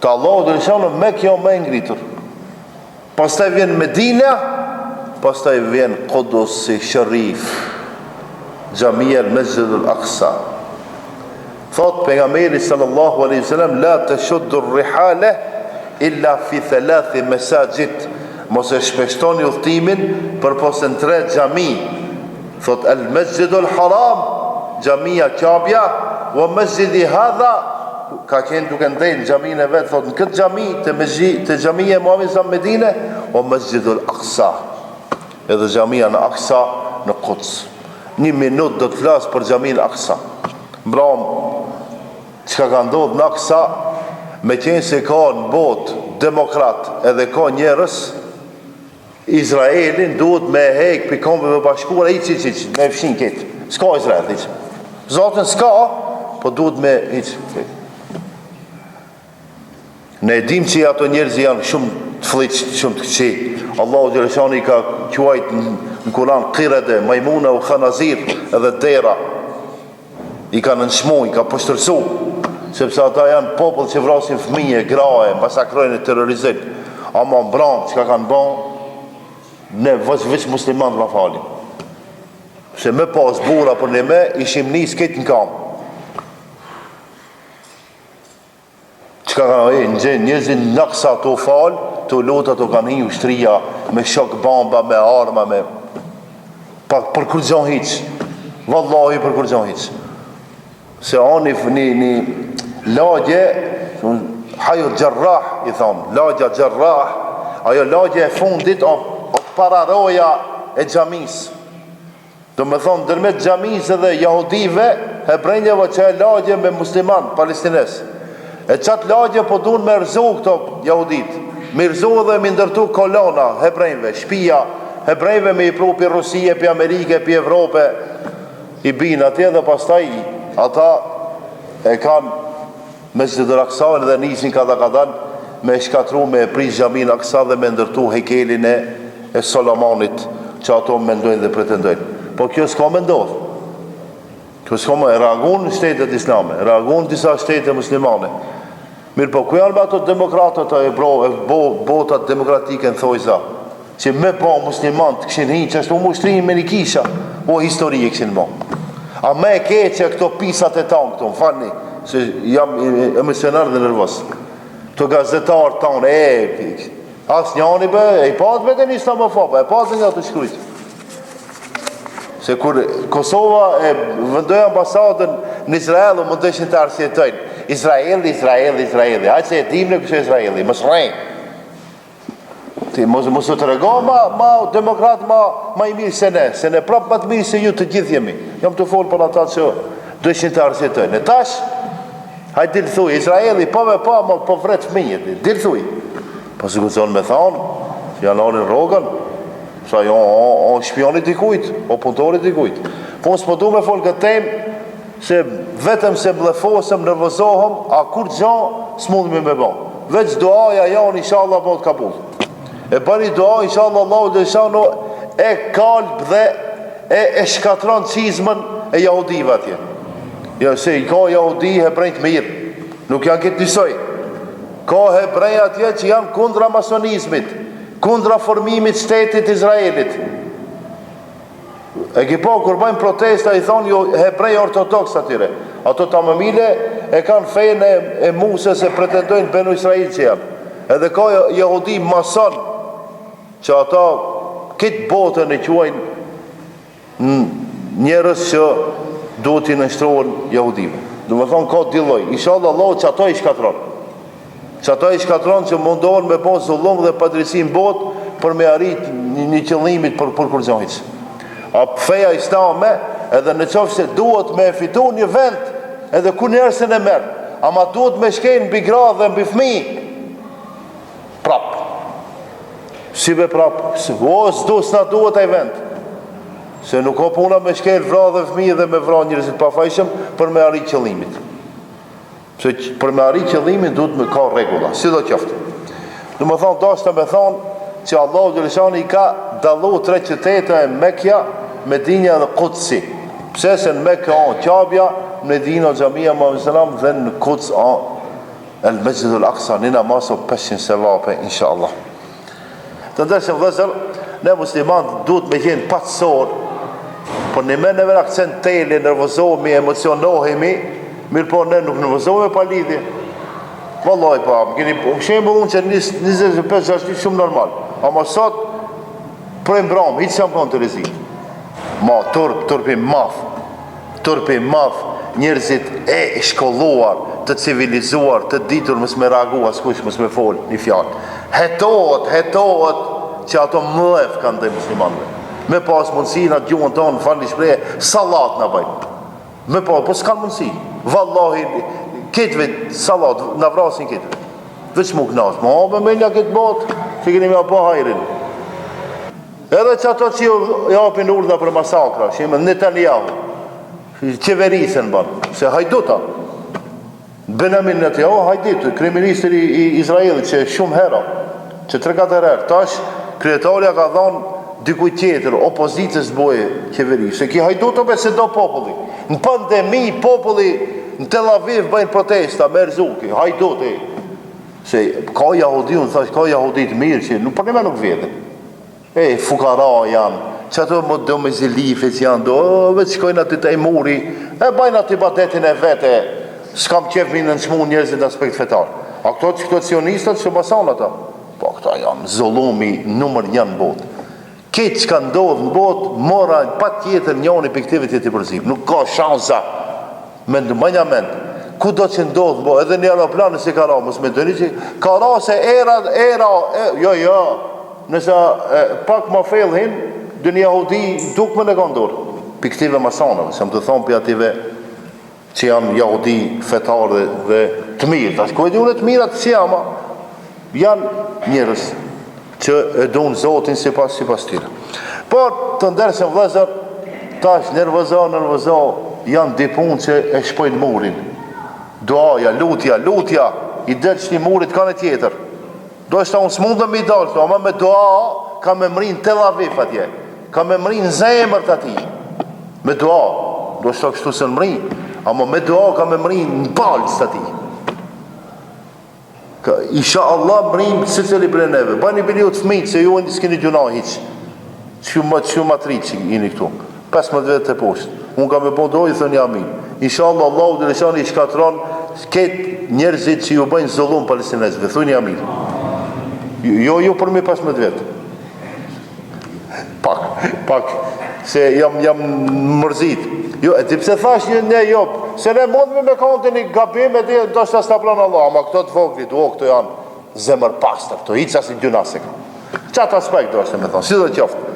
Të Allahu dhe lëshanë me kjo me ngritur. Pastaj vjen Medina, pastaj vjen Kudus si Sharif, Xhamia al-Masjid al-Aqsa. Thot pejgamberi sallallahu alaihi wasallam, la tashuddu ar-rihala illa fi thalath masajid. Mos e shpeshtoni udhtimin përpos në 3 xhami. Thot al-Masjid al-Haram, Xhamia Qabja, wa masjidi hadha, ka qenë duke ndajnë xhamin e vet, thot në këtë xhami të xhamia e Muhamedit sa Medine, o Masjidul Aqsa, edhe xhamia në Aqsa në Quds. 1 minutë do të flas për xhamin Aqsa. Mbram, çka ka ndodhur në Aqsa, me qenë se ka në botë demokrat edhe ka njerëz, Izraelin duhet me hek për Kombeve Bashkuara me fshin këtë. S'ka Izrael, hiç. Zotën s'ka, po duhet me hiç. Ne dim që ato njerëz janë shumë të fllitshëm, shumë të këqij. Allahu xhaleshani ka quajt në Kur'an qirade, majmuna u khanazir edhe dera. I kanë nënshmu, i ka poshtërsu, sepse ata janë popull që vrasin fëmijë, graje, masakrojnë e terrorizojnë. Ama mbram, çka kanë bën, ne veç musliman ma falim. Se me pas bura për ne me, ishim nis këtë në kam. Çka kanë në gjenë njëzin në Aqsa të falë, të luta të kanë hi ushtria, me shok bomba, me arma, me... për kur gjon hiq. Wallahi për kur gjon hiq. Se ani një lagje, hajo Gjarrah, i thonë, lagja Gjarrah, ajo lagje e fundit, o pararoja e xhamis. Do me thonë, dërmet xhamis edhe jahudive, hebrejnjeve që e lagje me musliman, palestines. E qatë lagje po dun me rëzu këto jahudit. Me rëzu dhe me ndërtu kolona hebrejnve, shpia hebrejnve me i pru për Rusie, për Amerike, për Evrope, i bin atje dhe pastaj ata e kanë Mesjidul Aqsa dhe nisin kadan me shkatru me prish xhamin Aqsa dhe me ndërtu hekelin e Solomonit që ato mendojnë dhe pretendojnë. Po kjo s'ka me ndodhë. Kjo s'ka me reagun në shtetet islame, reagun disa shtete muslimane. Mirë po, ku janë me ato demokratët e botat demokratike në thojza, që me po musliman të këshin hinë, që është u mushtrin me një kisha, o historie këshin mo. A me ke që këto pisat e tanë këto, më falni, se jam emisionar dhe nërvës. Të gazetarë tanë, as njani be, e i patë me të një islamofoba, e patë nga të shkrujtë. Se kur Kosova e vëndoj ambasadën në Izrael, më dëshin të arsjetojnë. Izraeli. Hajtë se e dim në kështë Izraeli, mësë rejnë. Ti mësë të rego ma demokrat ma i mirë se ne prapë ma të mirë se ju të gjithë jemi. Jam të folë për ata që dëshin të arsjetojnë. E tash, hajtë dilë thuj, Izraeli, po vret fëmijët, dilë thuj. Po së këtëson me thonë, që janë anin rogën, sa jo shpionit i kujt, o punëtorit i kujt. Po s'po du me folë këtë temë, se vetëm se blefosëm, nervozohëm, a kur gjanë s'mundemi me bon. Veç duaja janë, inshallah, bëhet kabul. E bëni dua, inshallah, Allahu dhe shano e kalb dhe e shkatron cizmën e jahudive atje. Jo, se i ka jahudi hebrejt mirë, nuk janë këtë njësoj. Ka hebrej atje që janë kundra masonizmit, kundra formimit shtetit Izraelit. E ki po, kur bëjmë protesta, i thonë jo hebrej ortodoks atyre. Ato të mëmile e kanë fejnë e Musës e pretendojnë benu Israel që janë. Edhe ka jahudi mason, që ata këtë botën e quajnë njerës që duhet i nështrohen jahudive. Do me thonë, ka dilloj. Inshallah, Allah që ato i shkatronë. Që ata i shkatron që mundohen me bon zullum dhe padrisi në botë për me arrit një qëllimit për kurgjohit. A feja islame edhe në qofë se duhet me fitu një vend edhe ku njerësën e merë, ama duhet me shkejnë mbi gra dhe mbi fmi prap. Si be prap, o s'na duhet aj vend. Se nuk o puna me shkejnë vra dhe fmi dhe me vra njërësit pafajshëm për me arrit qëllimit. Se për me arrit qëllimin duhet me ka regula, si do qoftë. Në më thonë, dashtë me thonë që Allahu Gjeleshani i ka dalu 3 qytete e Mekja, Medinja dhe Kutsi. Pse se në Mekja o Qabja, në Medina, Xhamia, Muhammed sallam dhe në Kuts El Mesjidul Aqsa, një namaz o 500 sevape, inshallah. Të ndërshëm vëzër, ne muslimat duhet me qenë patësor, por në me neve akcent teli, nervozohemi, emocionohemi, mirë po ne nuk nervozohemi pa lidhje. Vallaj pa, më keni shembull unë që 25-6 shumë normal, ama sot prej mbram, hiç jam kanë të rrezik. Ma turpi maf, njerëzit e shkolluar, të civilizuar, të ditur mos me reagu askush, mos me fol një fjalë. Hetohet që ato mlef kanë dhe muslimanëve. Me pas mundësi në gjuhën tonë, falni shpreje, salat në bëjnë. Me pas, po s'kanë mundësi. Vallahi, kitve salat, në vrasin kitve. Veç mu knasë, me menja këtë botë, që keni me apo hajrin. Edhe që ato që japin urdha për masakra, që ime Netanyahu, qeverisën banë, se hajduta. Benjamin Netanyahu, hajditu, kriministri i Izraelit, që shumë hera, që 3-4 herë, tash, kryetarja ka thonë, dikuj tjetër, opozitës boje qeveri, se ki hajduto be se do populli. Në pandemi, populli në Tel Aviv bëjnë protesta, me rëzuki, hajduti. Se ka jahudi, unë thash, ka jahudit mirë që nuk përnime nuk vjetën. Fukara janë, që ato më do me zilifit janë, veç shkojnë aty të imuri, bajnë aty badetin e vete, s'kam qef minë në nëshmu njerëzit në aspekt fetar. A këto cionistat që basan ata? Po, këta janë zullumi numër 1 në botë. Këtë që ka ndodhë në botë, mora pa tjetër njoni për këtive të përzim. Nuk ka shansa. Mënja mend. Ku do që ndodhë në botë? Edhe një aeroplanë si ka ra, mësë me dëni që ka ra se jo. Nësa pak ma felhin, dë një jahudi duk më në ka ndorë. Për këtive masanëve, se më të thonë për ative që janë jahudi fetarë dhe të mirë. Tash, ku e di unë të mirë atë që jama, janë njërës që e donë Zotin si pas tira. Por, të ndërësën vlezër, tash nervozo, janë dipun që e shpojnë murin. Duaja, lutja, i delë që një murit ka në tjetër. Do është ta unë s'mundë me i dalë, ama me dua ka me mrin Tel Aviv atje, ka me mrin zemër të ati. Me dua, do është ta kështu se në mrin, ama me dua ka me mrin në palës të ati. Isha Allah mrim se cili për e neve. Bani bili u të fmit, se ju e s'keni gjuna hiq. Që matrit që jeni këtu. 15 vete të poshtë. Unë ka me po dojë, thënë amin. Isha Allah, Allahu dhe leshani i shkatron ketë njerëzit që ju bëjnë zullum palestinezve. Thënë amin. Jo për mi 15 vete. Pak. Se jam mërzit. Jo, e ti pse thash një jopë. Se ne mundme me konti një gabim e të do shta staplon Allah, ama këto të voglit, këto janë zemër pastër, këto i qas i dy nasek. Qatë aspekt do është me thonë, si do qoftë.